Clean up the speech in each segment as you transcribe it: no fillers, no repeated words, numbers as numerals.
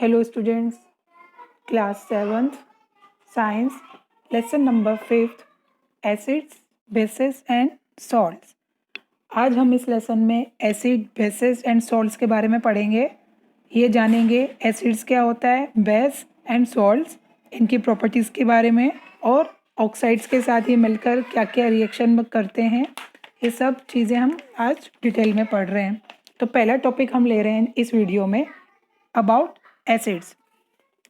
Hello students, class 7th, science, lesson number 5th, acids, bases and salts। आज हम इस lesson में acid, bases and salts के बारे में पढ़ेंगे। ये जानेंगे एसिड्स क्या होता है, बेस एंड सॉल्ट्स, इनकी प्रॉपर्टीज़ के बारे में, और ऑक्साइड्स के साथ ये मिलकर क्या क्या रिएक्शन करते हैं, ये सब चीज़ें हम आज डिटेल में पढ़ रहे हैं। तो पहला टॉपिक हम ले रहे हैं इस वीडियो में अबाउट एसिड्स।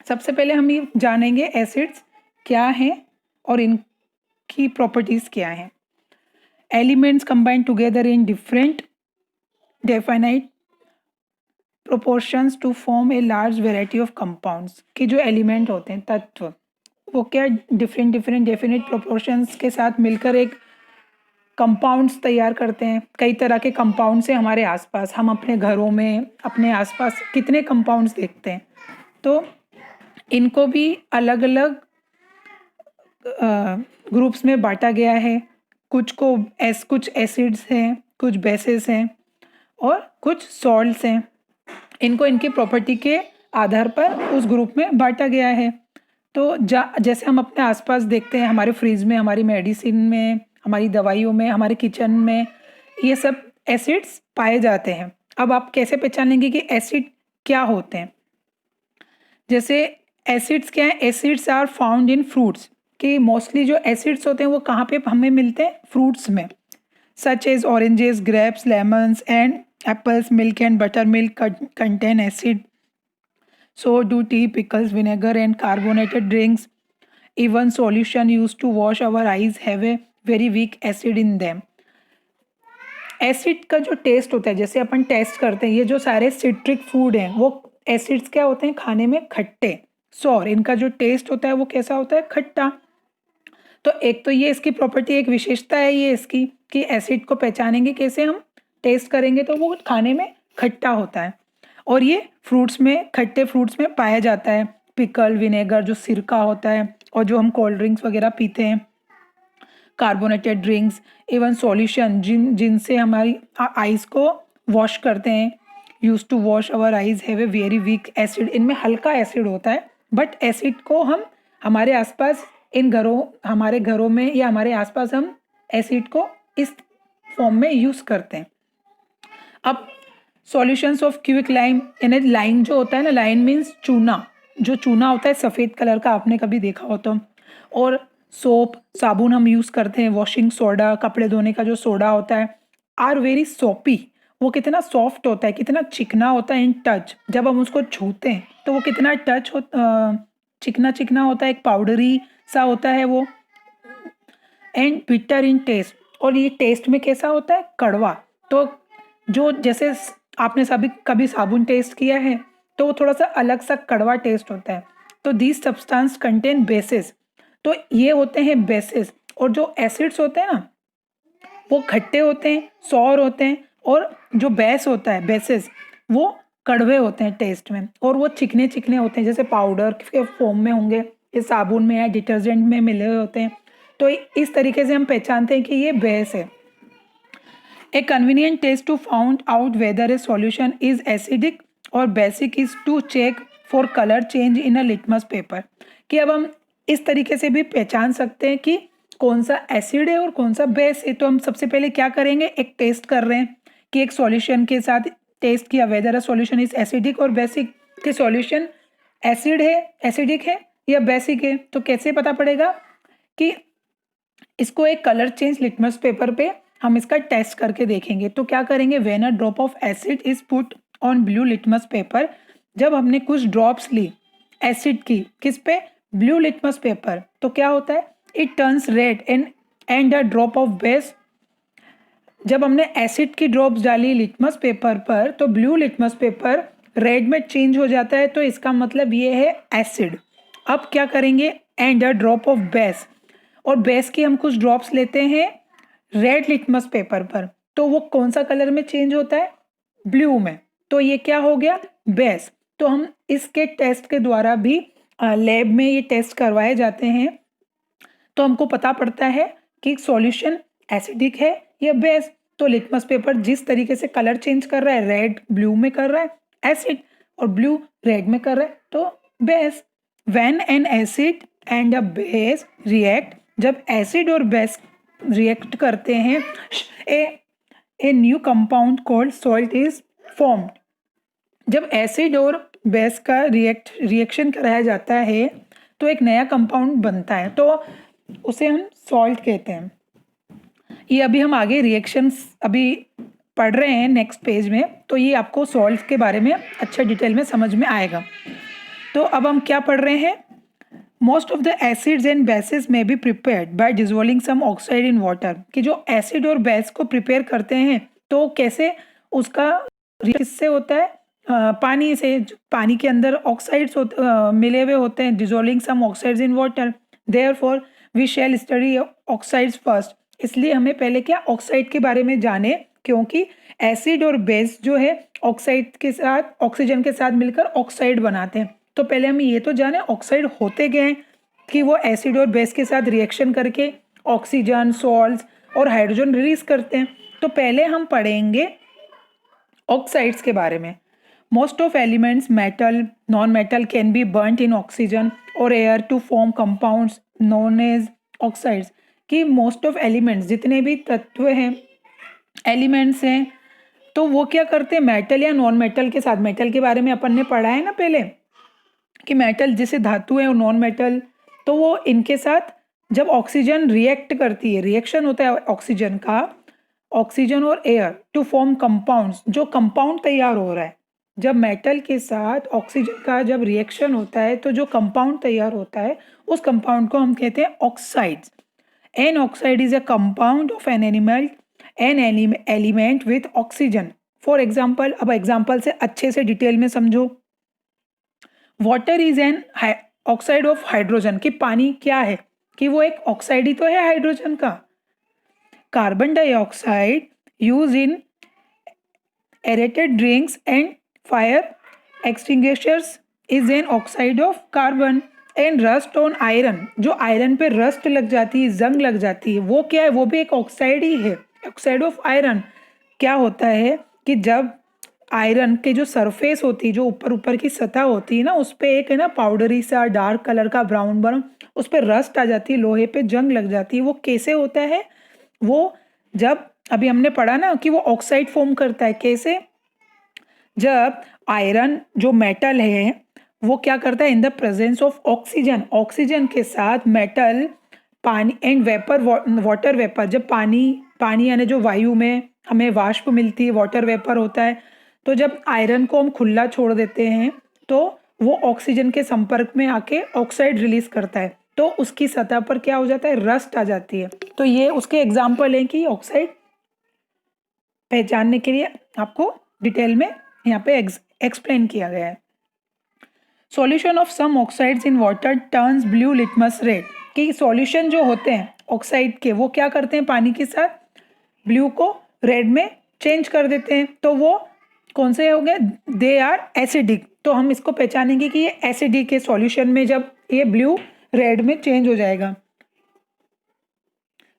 सबसे पहले हम ये जानेंगे एसिड्स क्या हैं और इनकी प्रॉपर्टीज़ क्या हैं। Elements combine together in different definite proportions to form a large variety of compounds. कि जो एलिमेंट होते हैं, तत्व, वो क्या डिफरेंट डेफिनेट प्रोपोर्शंस के साथ मिलकर एक कंपाउंड्स तैयार करते हैं। कई तरह के कंपाउंड्स हैं हमारे आसपास, हम अपने घरों में, अपने आसपास कितने कंपाउंड्स देखते हैं। तो इनको भी अलग अलग ग्रुप्स में बांटा गया है। कुछ एसिड्स हैं, कुछ बेसेस हैं और कुछ सॉल्ट्स हैं। इनको इनकी प्रॉपर्टी के आधार पर उस ग्रुप में बांटा गया है। तो जैसे हम अपने आसपास देखते हैं, हमारे फ्रिज में, हमारी मेडिसिन में, हमारी दवाइयों में, हमारे किचन में, ये सब एसिड्स पाए जाते हैं। अब आप कैसे पहचानेंगे कि एसिड क्या होते हैं? जैसे एसिड्स क्या है, acids are found in fruits. कि मोस्टली जो एसिड्स होते हैं वो कहाँ पे हमें मिलते हैं? फ्रूट्स में, such as oranges, grapes, lemons and apples. Milk and butter milk contain acid, so do tea, pickles, vinegar and carbonated drinks. Even solution used to wash our eyes have a very weak acid in them. Acid का जो test होता है, जैसे अपन test करते हैं, ये जो सारे सिट्रिक फूड हैं वो एसिड्स क्या होते हैं? खाने में खट्टे, सॉर। इनका जो टेस्ट होता है वो कैसा होता है? खट्टा। तो एक तो ये इसकी प्रॉपर्टी, एक विशेषता है ये इसकी कि एसिड को पहचानेंगे कैसे हम? टेस्ट करेंगे तो वो खाने में खट्टा होता है। और ये फ्रूट्स में, खट्टे फ्रूट्स में पाया जाता है। पिकल, विनेगर जो सिरका होता है, और जो हम कोल्ड ड्रिंक्स वगैरह पीते हैं, कार्बोनेटेड ड्रिंक्स, इवन सॉल्यूशन जिनसे हमारी आइज़ को वॉश करते हैं, use to wash our eyes, have a very weak acid. इनमें हल्का एसिड होता है, बट एसिड को हम हमारे आसपास हमारे घरों में या हमारे आसपास हम एसिड को इस फॉर्म में यूज़ करते हैं। अब सॉल्यूशंस ऑफ क्विक लाइम, यानी लाइम जो होता है ना, लाइम मीन्स चूना। जो चूना होता है सफ़ेद कलर का, आपने कभी देखा हो तो। और सोप, साबुन हम यूज़ करते हैं, वॉशिंग सोडा, कपड़े धोने का जो सोडा होता है, आर वेरी सोपी। वो कितना सॉफ्ट होता है, कितना चिकना होता है इन टच। जब हम उसको छूते हैं तो वो कितना चिकना चिकना होता है, एक पाउडरी सा होता है वो। एंड बिटर इन टेस्ट, और ये टेस्ट में कैसा होता है? कड़वा। तो जो जैसे आपने कभी साबुन टेस्ट किया है तो वो थोड़ा सा अलग सा कड़वा टेस्ट होता है। तो दीज सब्सटेंस कंटेन बेसिस, तो ये होते हैं बेसिस। और जो एसिड्स होते हैं ना, वो खट्टे होते हैं, सॉर होते हैं, और जो बेस होता है, बेसिस, वो कड़वे होते हैं टेस्ट में, और वो चिकने चिकने होते हैं, जैसे पाउडर के फॉर्म में होंगे, ये साबुन में या डिटर्जेंट में मिले हुए होते हैं। तो इस तरीके से हम पहचानते हैं कि ये बेस है। A convenient test to find out whether a solution is acidic or basic is to check for color change in a litmus paper। कि अब हम इस तरीके से भी पहचान सकते हैं कि कौन सा एसिड है और कौन सा बेस है। तो हम सबसे पहले क्या करेंगे? एक टेस्ट कर रहे हैं कि एक सॉल्यूशन के साथ टेस्ट किया weather a solution is acidic और बेसिक। कि सॉल्यूशन एसिडिक है या बेसिक है। तो कैसे पता पड़ेगा? कि इसको एक कलर चेंज लिटमस पेपर पे हम इसका टेस्ट करके देखेंगे। तो क्या करेंगे? When a drop of acid is put on blue litmus paper, जब हमने कुछ ड्रॉप्स ली एसिड की, किस पे? ब्लू लिटमस पेपर, तो क्या होता है? It turns red and a drop of base. जब हमने एसिड की ड्रॉप्स डाली लिटमस पेपर पर तो ब्लू लिटमस पेपर रेड में चेंज हो जाता है। तो इसका मतलब ये है एसिड। अब क्या करेंगे? And a drop of base, और बेस की हम कुछ ड्रॉप्स लेते हैं रेड लिटमस पेपर पर, तो वो कौन सा कलर में चेंज होता है? ब्लू में। तो ये क्या हो गया? बेस। तो हम इसके टेस्ट के द्वारा भी लैब में ये टेस्ट करवाए जाते हैं, तो हमको पता पड़ता है कि सॉल्यूशन एसिडिक है या बेस। तो लिटमस पेपर जिस तरीके से कलर चेंज कर रहा है, रेड ब्लू में कर रहा है, एसिड, और ब्लू रेड में कर रहा है तो base. When an acid and a base react, जब एसिड और बेस रिएक्ट करते हैं, a new compound called salt is formed. जब एसिड और बेस का रिएक्शन कराया जाता है तो एक नया कंपाउंड बनता है, तो उसे हम सॉल्ट कहते हैं। ये अभी हम आगे रिएक्शंस अभी पढ़ रहे हैं नेक्स्ट पेज में, तो ये आपको सॉल्ट के बारे में अच्छा डिटेल में समझ में आएगा। तो अब हम क्या पढ़ रहे हैं? Most of the acids and bases may be prepared by dissolving some oxide in water, कि जो एसिड और बेस को प्रिपेयर करते हैं तो कैसे उसका किससे होता है? पानी से। पानी के अंदर ऑक्साइड्स मिले हुए होते हैं, dissolving some oxides in water. Therefore we shall study oxides first, इसलिए हमें पहले क्या ऑक्साइड के बारे में जाने, क्योंकि एसिड और बेस जो है ऑक्साइड के साथ ऑक्सीजन के साथ मिलकर ऑक्साइड बनाते हैं। तो पहले हम ये तो जाने ऑक्साइड होते गए हैं कि वो एसिड और बेस के साथ रिएक्शन करके ऑक्सीजन, सॉल्ट्स और हाइड्रोजन रिलीज करते हैं। तो पहले हम पढ़ेंगे ऑक्साइड्स के बारे में। Most of elements, metal, non metal can be burned in oxygen और air to form compounds known as oxides, कि मोस्ट ऑफ एलिमेंट्स, जितने भी तत्व हैं, एलिमेंट्स हैं, तो वो क्या करते हैं? मेटल या नॉन मेटल के साथ। मेटल के बारे में अपन ने पढ़ा है ना पहले, कि मेटल जैसे धातु है और नॉन मेटल, तो वो इनके साथ जब ऑक्सीजन रिएक्ट करती है, रिएक्शन होता है ऑक्सीजन का, ऑक्सीजन और एयर टू फॉर्म कंपाउंड्स, जो कंपाउंड तैयार हो रहा है, जब मेटल के साथ ऑक्सीजन का जब रिएक्शन होता है तो जो कंपाउंड तैयार होता है उस कंपाउंड को हम कहते हैं oxides. An oxide is a compound of an element with oxygen. For example, अब एग्जाम्पल से अच्छे से डिटेल में समझो। Water is an oxide of hydrogen, कि पानी क्या है? कि वो एक ऑक्साइड ही तो है हाइड्रोजन का। Carbon dioxide use in aerated drinks and fire extinguishers is an oxide of carbon. And rust on iron, जो आयरन पे रस्ट लग जाती है, जंग लग जाती है, वो क्या है? वो भी एक ऑक्साइड ही है, ऑक्साइड ऑफ आयरन। क्या होता है कि जब आयरन के जो सरफेस होती है, जो ऊपर की सतह होती है ना, उस पर एक है ना पाउडरी सा डार्क कलर का ब्राउन ब्राउन, उस पर रस्ट आ जाती है, लोहे पे जंग लग जाती है। वो कैसे होता है? वो जब अभी हमने पढ़ा ना कि वो ऑक्साइड फॉर्म करता है। कैसे? जब आयरन जो मेटल है वो क्या करता है? In the presence of oxygen, oxygen के साथ मेटल, पानी एंड वेपर, वाटर वेपर, जब पानी यानी जो वायु में हमें वाष्प मिलती है, वाटर वेपर होता है। तो जब आयरन को हम खुला छोड़ देते हैं तो वो ऑक्सीजन के संपर्क में आके ऑक्साइड रिलीज करता है, तो उसकी सतह पर क्या हो जाता है? रस्ट आ जाती है। तो ये उसके एग्जाम्पल है कि ऑक्साइड पहचानने के लिए आपको डिटेल में यहाँ पे एक्सप्लेन किया गया है। Solution of some oxides in water turns blue litmus red, कि सॉल्यूशन जो होते हैं ऑक्साइड के वो क्या करते हैं? पानी के साथ ब्लू को रेड में चेंज कर देते हैं। तो वो कौन से हो गए? They are acidic. तो हम इसको पहचानेंगे कि ये एसिडिक है सॉल्यूशन में, जब ये ब्लू रेड में चेंज हो जाएगा।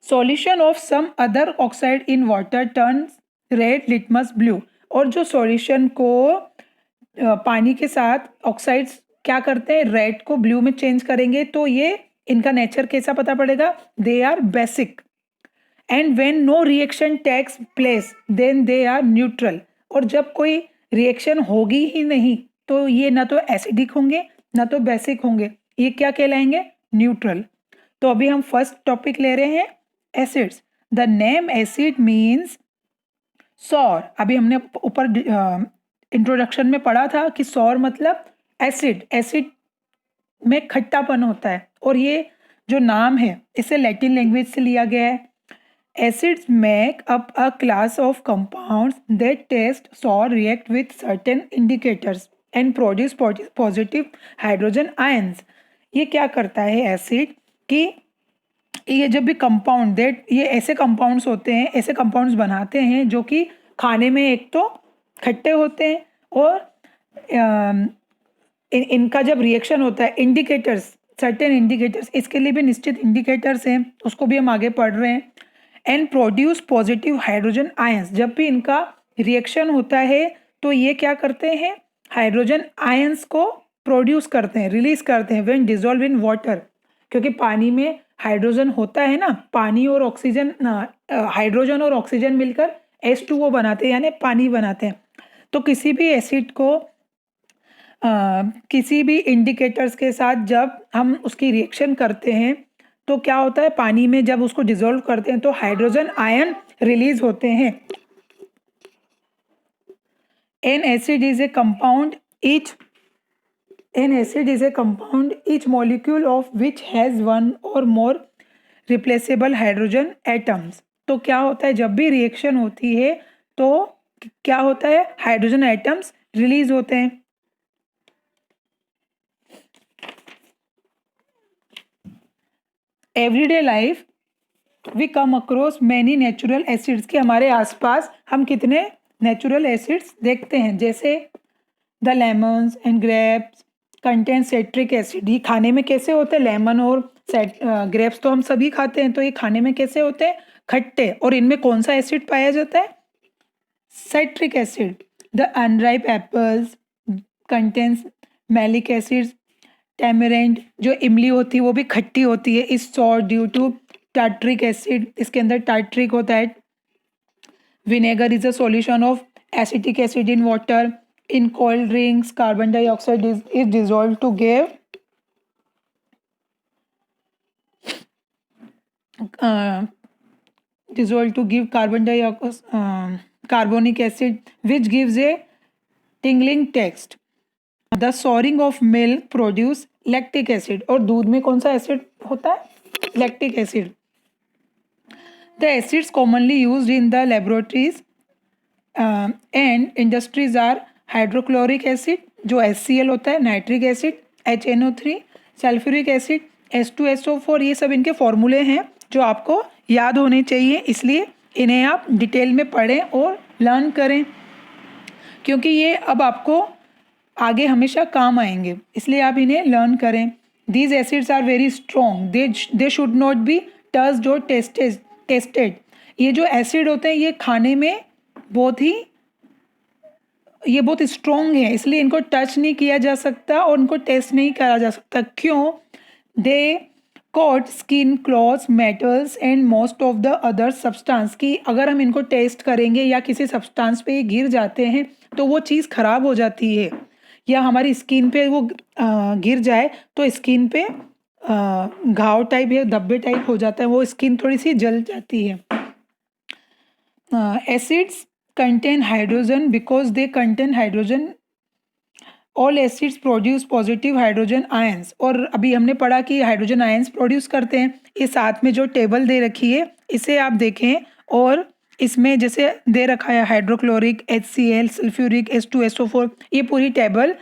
Solution of some other oxide in water turns red litmus blue, और जो सॉल्यूशन को पानी के साथ ऑक्साइड्स क्या करते हैं? रेड को ब्लू में चेंज करेंगे, तो ये इनका नेचर कैसा पता पड़ेगा? They are basic. And when no reaction takes place then they are neutral, और जब कोई रिएक्शन होगी ही नहीं तो ये ना तो एसिडिक होंगे ना तो बेसिक होंगे, ये क्या कहलाएंगे? न्यूट्रल। तो अभी हम फर्स्ट टॉपिक ले रहे हैं acids. The name acid means sour. अभी हमने ऊपर इंट्रोडक्शन में पढ़ा था कि सॉर मतलब एसिड, एसिड में खट्टापन होता है, और ये जो नाम है इसे लैटिन लैंग्वेज से लिया गया है। Acids make up a class of compounds that taste sour, react with certain indicators and produce positive hydrogen ions. ये क्या करता है एसिड? कि ये जब भी कंपाउंड ये ऐसे कंपाउंड्स होते हैं, ऐसे कंपाउंड्स बनाते हैं जो कि खाने में एक तो खट्टे होते हैं, और इनका जब रिएक्शन होता है, इंडिकेटर्स, सर्टेन इंडिकेटर्स, इसके लिए भी निश्चित इंडिकेटर्स हैं, उसको भी हम आगे पढ़ रहे हैं। And produce positive hydrogen ions, जब भी इनका रिएक्शन होता है तो ये क्या करते हैं? हाइड्रोजन आयंस को प्रोड्यूस करते हैं, रिलीज करते हैं व्हेन डिजोल्व इन वाटर, क्योंकि पानी में हाइड्रोजन होता है ना, पानी और ऑक्सीजन, हाइड्रोजन और ऑक्सीजन मिलकर H2O बनाते हैं यानी पानी बनाते हैं। तो किसी भी एसिड को किसी भी इंडिकेटर्स के साथ जब हम उसकी रिएक्शन करते हैं तो क्या होता है, पानी में जब उसको डिसॉल्व करते हैं तो हाइड्रोजन आयन रिलीज होते हैं। N acid is a compound each molecule of which has one or more replaceable hydrogen atoms। तो क्या होता है, जब भी रिएक्शन होती है तो क्या होता है, हाइड्रोजन एटम्स रिलीज होते हैं। Everyday life we come across many natural acids, के हमारे आसपास हम कितने नेचुरल एसिड्स देखते हैं, जैसे the lemons and grapes contain citric acid. ये खाने में कैसे होते हैं, लेमन और ग्रेप्स तो हम सभी खाते हैं, तो ये खाने में कैसे होते हैं, खट्टे, और इनमें कौन सा एसिड पाया जाता है, citric acid. The unripe apples contains malic acid. Tamarind जो इमली होती है वो भी खट्टी होती है, is sour due to tartaric acid, इसके अंदर टार्ट्रिक होता है। Vinegar is a solution of acetic acid in water. In cold drinks carbon dioxide is dissolve to give carbonic acid which gives a tingling text. The souring of milk produce lactic acid, और दूध में कौन सा acid होता है, lactic acid. The acids commonly used in the laboratories and industries are hydrochloric acid जो HCl होता है, nitric acid HNO3, sulphuric acid H2SO4। ये सब इनके फॉर्मूले हैं जो आपको याद होने चाहिए, इसलिए इन्हें आप डिटेल में पढ़ें और लर्न करें, क्योंकि ये अब आपको आगे हमेशा काम आएंगे, इसलिए आप इन्हें लर्न करें। These acids are very strong, they should not be touched और टेस्टेड। ये जो एसिड होते हैं ये खाने में बहुत स्ट्रॉन्ग है, इसलिए इनको टच नहीं किया जा सकता और इनको टेस्ट नहीं करा जा सकता। क्यों? They coat skin, clothes, metals and most of the other substance, की अगर हम इनको टेस्ट करेंगे या किसी सब्सटेंस पे ये गिर जाते हैं तो वो चीज़ खराब हो जाती है, या हमारी स्किन पे वो गिर जाए तो स्किन पे घाव टाइप या धब्बे टाइप हो जाता है, वो स्किन थोड़ी सी जल जाती है। Acids contain hydrogen because they contain hydrogen. All acids produce positive hydrogen ions, और अभी हमने पढ़ा कि हाइड्रोजन आयंस प्रोड्यूस करते हैं। ये साथ में जो टेबल दे रखी है इसे आप देखें, और इसमें जैसे दे रखा है हाइड्रोक्लोरिक HCl, सल्फ्यूरिक H2SO4, ये पूरी टेबल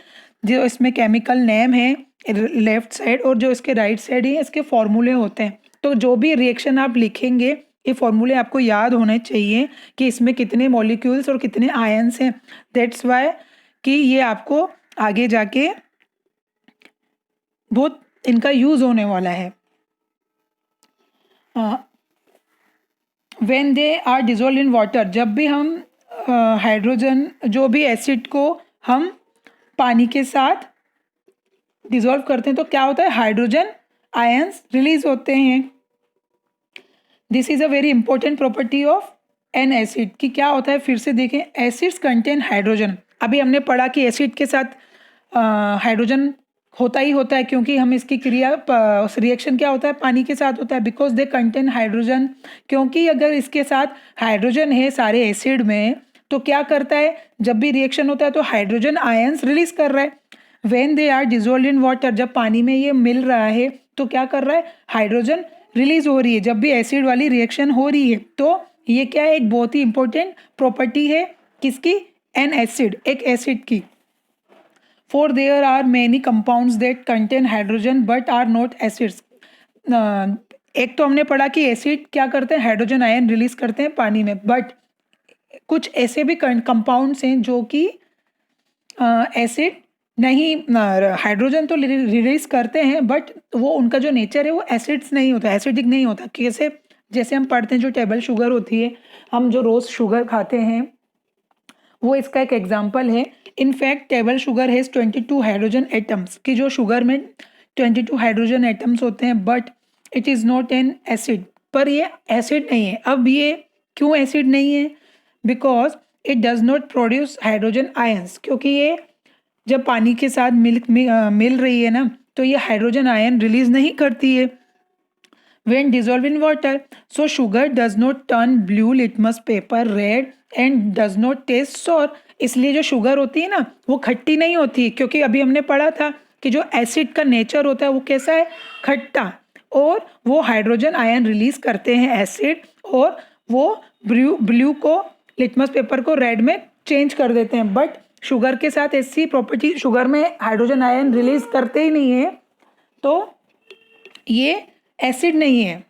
जो इसमें केमिकल नेम है लेफ्ट साइड, और जो इसके राइट साइड है इसके फॉर्मूले होते हैं। तो जो भी रिएक्शन आप लिखेंगे ये फॉर्मूले आपको याद होने चाहिए कि इसमें कितने मॉलिक्यूल्स और कितने आयंस हैं। दैट्स वाई कि ये आपको आगे जाके बहुत इनका यूज होने वाला है। When they are dissolve in water, जब भी हम हाइड्रोजन जो भी एसिड को हम पानी के साथ डिजोल्व करते हैं तो क्या होता है, हाइड्रोजन आयंस रिलीज होते हैं। This is a very important property of an acid, कि क्या होता है, फिर से देखें, एसिड्स कंटेन हाइड्रोजन। अभी हमने पढ़ा कि एसिड के साथ हाइड्रोजन होता ही होता है, क्योंकि हम इसकी रिएक्शन क्या होता है, पानी के साथ होता है, बिकॉज दे कंटेन हाइड्रोजन। क्योंकि अगर इसके साथ हाइड्रोजन है सारे एसिड में तो क्या करता है, जब भी रिएक्शन होता है तो हाइड्रोजन आयंस रिलीज कर रहा है। When they are dissolve in water, जब पानी में ये मिल रहा है तो क्या कर रहा है, हाइड्रोजन रिलीज हो रही है जब भी एसिड वाली रिएक्शन हो रही है। तो ये क्या है, एक बहुत ही इंपॉर्टेंट प्रॉपर्टी है किसकी, एन एसिड, एक एसिड की। For there are many compounds that contain hydrogen but are not acids। एक तो हमने पढ़ा कि एसिड क्या करते हैं, हाइड्रोजन आयन रिलीज करते हैं पानी में, बट कुछ ऐसे भी कंपाउंड्स हैं जो कि एसिड नहीं, हाइड्रोजन तो रिलीज करते हैं बट वो उनका जो नेचर है वो एसिड्स नहीं होता, एसिडिक नहीं होता। कैसे, जैसे हम पढ़ते हैं जो टेबल शुगर होती है, हम जो रोज़ शुगर खाते हैं वो इसका एक एग्जाम्पल है। In fact table sugar has 22 hydrogen atoms, कि जो शुगर में 22 हाइड्रोजन एटम्स होते हैं, but it is not an acid, पर ये एसिड नहीं है। अब ये क्यों एसिड नहीं है? Because it does not produce hydrogen ions, क्योंकि ये जब पानी के साथ मिल रही है ना, तो ये हाइड्रोजन आयन रिलीज नहीं करती है when dissolved in water. So sugar does not turn blue litmus paper red and does not taste sour. इसलिए जो शुगर होती है ना, वो खट्टी नहीं होती, क्योंकि अभी हमने पढ़ा था कि जो एसिड का नेचर होता है वो कैसा है, खट्टा, और वो हाइड्रोजन आयन रिलीज करते हैं एसिड, और वो ब्लू को, लिटमस पेपर को रेड में चेंज कर देते हैं। बट शुगर के साथ ऐसी प्रॉपर्टी, शुगर में हाइड्रोजन आयन रिलीज करते ही नहीं है, तो ये एसिड नहीं है।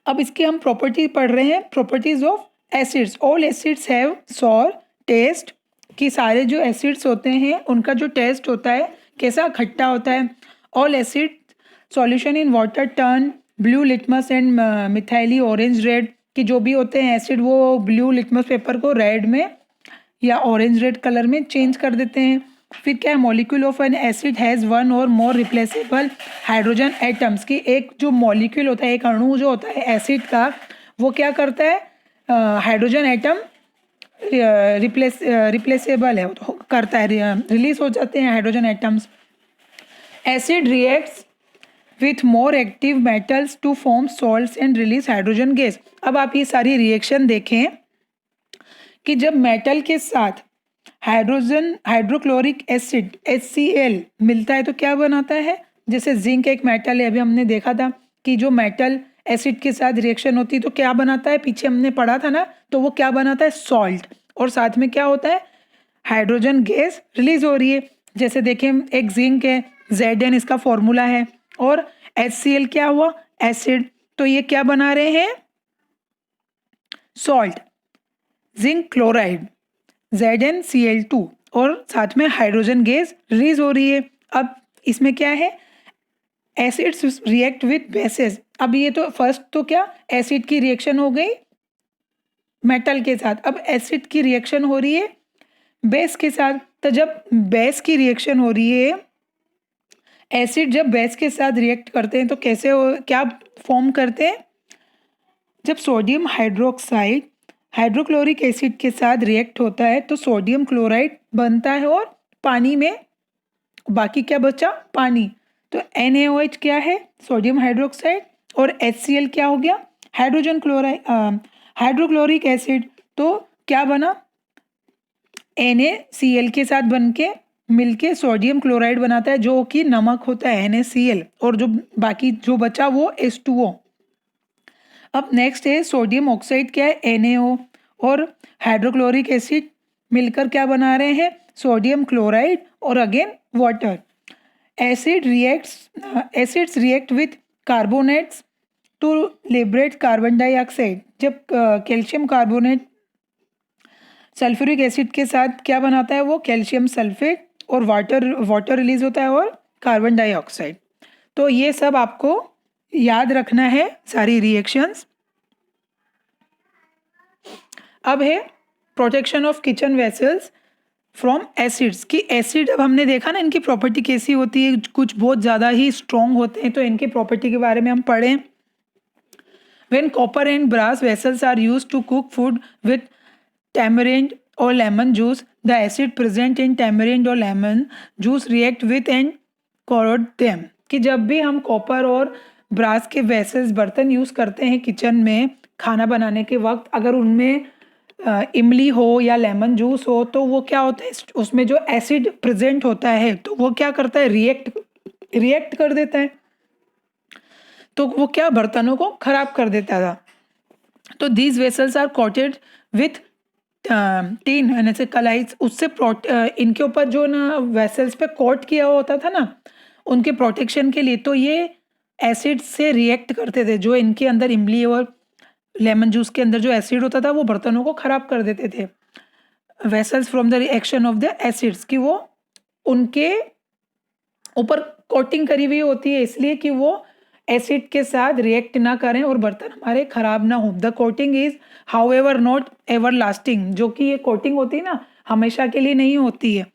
अब इसके हम प्रॉपर्टी पढ़ रहे हैं, properties of acids. All acids have sour taste, कि सारे जो एसिड्स होते हैं उनका जो टेस्ट होता है कैसा, खट्टा होता है। All acid solution in water turn blue litmus and methyl orange red, कि जो भी होते हैं एसिड वो ब्लू लिटमस पेपर को रेड में या ऑरेंज रेड कलर में चेंज कर देते हैं। फिर क्या है, molecule of an acid has one or more replaceable hydrogen atoms, की एक जो मॉलिक्यूल होता है, एक अणु जो होता है एसिड का, वो क्या करता है, हाइड्रोजन एटम रिप्लेसेबल है, तो करता है, रिलीज हो जाते हैं hydrogen atoms. Acid reacts with more active metals to form salts and release hydrogen gas. अब आप ये सारी रिएक्शन देखें कि जब मेटल के साथ हाइड्रोक्लोरिक एसिड HCl मिलता है तो क्या बनाता है, जैसे जिंक एक मेटल है, अभी हमने देखा था कि जो मेटल एसिड के साथ रिएक्शन होती है तो क्या बनाता है, पीछे हमने पढ़ा था ना, तो वो क्या बनाता है, सॉल्ट, और साथ में क्या होता है, हाइड्रोजन गैस रिलीज हो रही है। जैसे देखें, एक जिंक है, Zn इसका फॉर्मूला है, और HCl क्या हुआ, एसिड, तो ये क्या बना रहे हैं, सॉल्ट, जिंक क्लोराइड ZnCl2, और साथ में हाइड्रोजन गैस रिलीज हो रही है। अब इसमें क्या है, एसिड्स रिएक्ट विथ बेसेस। अब ये तो फर्स्ट तो क्या, एसिड की रिएक्शन हो गई मेटल के साथ, अब एसिड की रिएक्शन हो रही है बेस के साथ। तो जब बेस की रिएक्शन हो रही है, एसिड जब बेस के साथ रिएक्ट करते हैं तो कैसे क्या फॉर्म करते हैं, जब सोडियम हाइड्रोक्साइड हाइड्रोक्लोरिक एसिड के साथ रिएक्ट होता है तो सोडियम क्लोराइड बनता है, और पानी में बाकी क्या बचा, पानी, तो NaOH क्या है, सोडियम हाइड्रोक्साइड, और HCl क्या हो गया, हाइड्रोजन क्लोराइड, हाइड्रोक्लोरिक एसिड, तो क्या बना, NaCl के साथ बन के मिलके सोडियम क्लोराइड बनाता है, जो कि नमक होता है NaCl, और जो बाकी जो बचा वो H2O। अब नेक्स्ट है सोडियम ऑक्साइड, क्या है, NaO, और हाइड्रोक्लोरिक एसिड मिलकर क्या बना रहे हैं, सोडियम क्लोराइड, और again water. Acids react with carbonates to liberate carbon dioxide. जब कैल्शियम कार्बोनेट सल्फ्यूरिक एसिड के साथ क्या बनाता है, वो कैल्शियम सल्फेट, और वाटर रिलीज होता है, और कार्बन डाइऑक्साइड। तो ये सब आपको याद रखना है, सारी रिएक्शंस। अब है protection of kitchen vessels from acids, की एसिड, अब हमने देखा ना इनकी प्रॉपर्टी कैसी होती है, कुछ बहुत ज़्यादा ही स्ट्रॉन्ग होते हैं, तो इनकी प्रॉपर्टी के बारे में हम पढ़ें। When copper and brass vessels are used to cook food with tamarind or lemon juice, the acid present in tamarind or lemon juice react with and corrode them, कि जब भी हम कॉपर और ब्रास के वेसल्स बर्तन use करते हैं kitchen में खाना बनाने के वक्त, अगर उनमें इमली हो या लेमन जूस हो, तो वो क्या होता है, उसमें जो एसिड प्रेजेंट होता है तो वो क्या करता है, रिएक्ट कर देता है, तो वो क्या बर्तनों को खराब कर देता था। तो these vessels are coated with tin, यानी से कलाई, उससे इनके ऊपर जो ना वेसल्स पे कोट किया होता था ना, उनके प्रोटेक्शन के लिए, तो ये एसिड से रिएक्ट करते थे। जो इनके अंदर इमली और लेमन जूस के अंदर जो एसिड होता था वो बर्तनों को खराब कर देते थे। Vessels from the reaction of the acids, कि वो उनके ऊपर कोटिंग करी हुई होती है, इसलिए कि वो एसिड के साथ रिएक्ट ना करें और बर्तन हमारे खराब ना हो। The coating is however not ever lasting, जो कि ये कोटिंग होती है ना हमेशा के लिए नहीं होती है।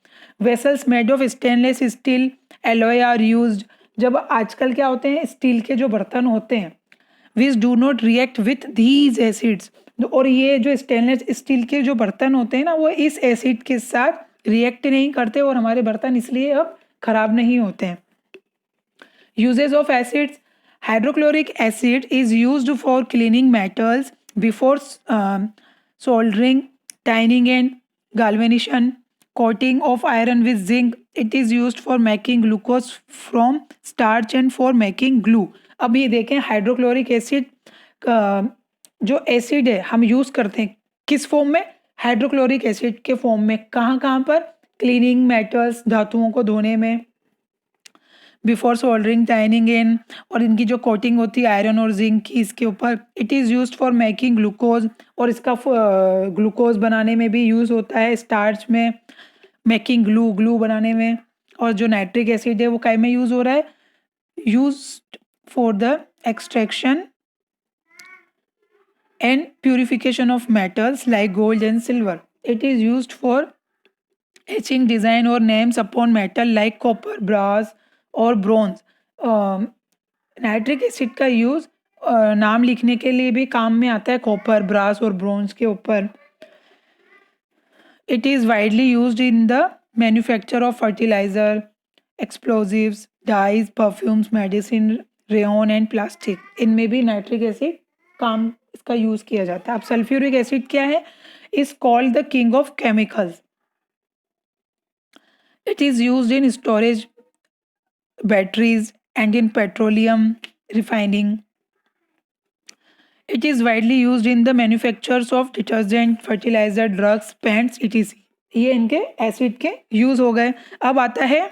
Vessels made of stainless steel alloy are used, जब आजकल क्या होते हैं स्टील के जो बर्तन होते हैं which do not react with these acids, और ये जो स्टेनलेस स्टील के जो बर्तन होते हैं ना वो इस एसिड के साथ रिएक्ट नहीं करते और हमारे बर्तन इसलिए अब खराब नहीं होते हैं। Uses of acids, hydrochloric acid is used for cleaning metals before soldering, टाइनिंग and galvanization, coating of iron with zinc. It is used for making glucose from starch and for making glue. अब ये देखें hydrochloric acid जो acid है हम use करते हैं किस form में, हाइड्रोक्लोरिक एसिड के फॉर्म में। कहाँ कहाँ पर, क्लीनिंग मेटल्स धातुओं को धोने में, बिफोर सोल्डरिंग, टाइनिंग इन, और इनकी जो कोटिंग होती है आयरन और जिंक की इसके ऊपर। It is used for making glucose, और इसका ग्लूकोज बनाने में भी यूज़ होता है, स्टार्च में, मेकिंग ग्लू, ग्लू बनाने में। और जो नाइट्रिक एसिड है वो काय में यूज़ हो रहा है, used for the extraction and purification of metals like gold and silver. It is used for etching design or names upon metal like copper, brass और ब्रोंज। नाइट्रिक एसिड का use नाम लिखने के लिए भी काम में आता है, कॉपर, ब्रास और ब्रोंज के ऊपर। It is widely used in the manufacture of fertiliser, explosives, dyes, perfumes, medicine, rayon and plastic, इनमें भी नाइट्रिक एसिड काम इसका यूज़ किया जाता है। अब सल्फ्यूरिक एसिड क्या है, is called the king of chemicals. It is used in storage, batteries, and in petroleum refining. It is widely used in the manufactures of detergent, fertilizer, drugs, paints, etc. ये इनके acid के use हो गए। अब आता है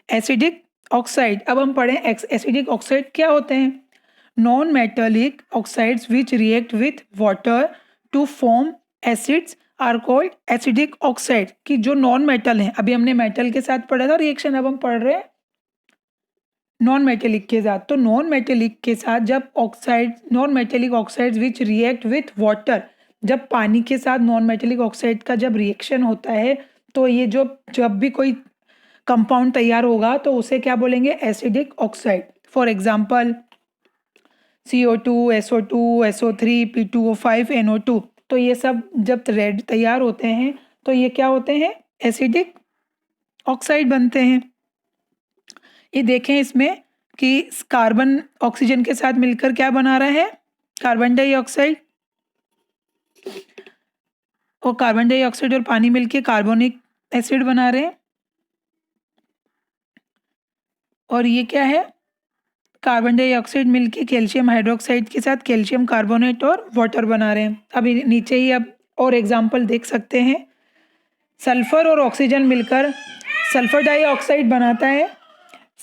acidic oxide. अब हम पढ़ें एसिडिक ऑक्साइड क्या होते हैं। Non metallic oxides which react with water to form acids are called acidic oxide. कि जो नॉन मेटल हैं, अभी हमने मेटल के साथ पढ़ा था रिएक्शन, अब हम पढ़ रहे हैं नॉन मेटेलिक के साथ। तो नॉन मेटेलिक के साथ जब oxide, non metallic oxides which react with water, जब पानी के साथ नॉन मेटेलिक ऑक्साइड का जब रिएक्शन होता है तो ये जो जब भी कोई कंपाउंड तैयार होगा तो उसे क्या बोलेंगे, acidic oxide. For example CO2, SO2, SO3, P2O5, NO2। तो ये सब जब रेड तैयार होते हैं तो ये क्या होते हैं, एसिडिक ऑक्साइड बनते हैं। ये देखें इसमें कि कार्बन ऑक्सीजन के साथ मिलकर क्या बना रहा है, कार्बन डाइऑक्साइड, और कार्बन डाइऑक्साइड और पानी मिलकर कार्बोनिक एसिड बना रहे हैं। और ये क्या है, कार्बन डाइऑक्साइड मिलके कैल्शियम हाइड्रोक्साइड के साथ कैल्शियम कार्बोनेट और वाटर बना रहे हैं। अभी नीचे ही अब और एग्जांपल देख सकते हैं। सल्फर और ऑक्सीजन मिलकर सल्फर डाइऑक्साइड बनाता है।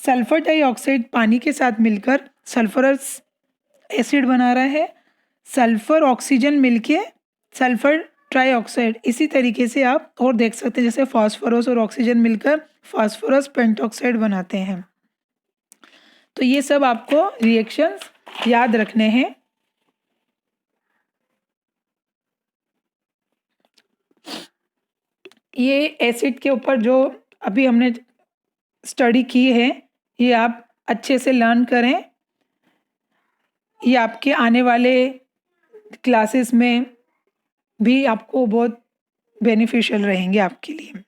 सल्फर डाइऑक्साइड पानी के साथ मिलकर सल्फरस एसिड बना रहा है। सल्फर ऑक्सीजन मिलके सल्फर ट्राइऑक्साइड। इसी तरीके से आप और देख सकते हैं, जैसे फास्फोरस और ऑक्सीजन मिलकर फास्फोरस पेंटॉक्साइड बनाते हैं। तो ये सब आपको रिएक्शंस याद रखने हैं। ये एसिड के ऊपर जो अभी हमने स्टडी की है ये आप अच्छे से लर्न करें। ये आपके आने वाले क्लासेस में भी आपको बहुत बेनिफिशियल रहेंगे आपके लिए।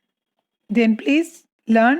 Then please learn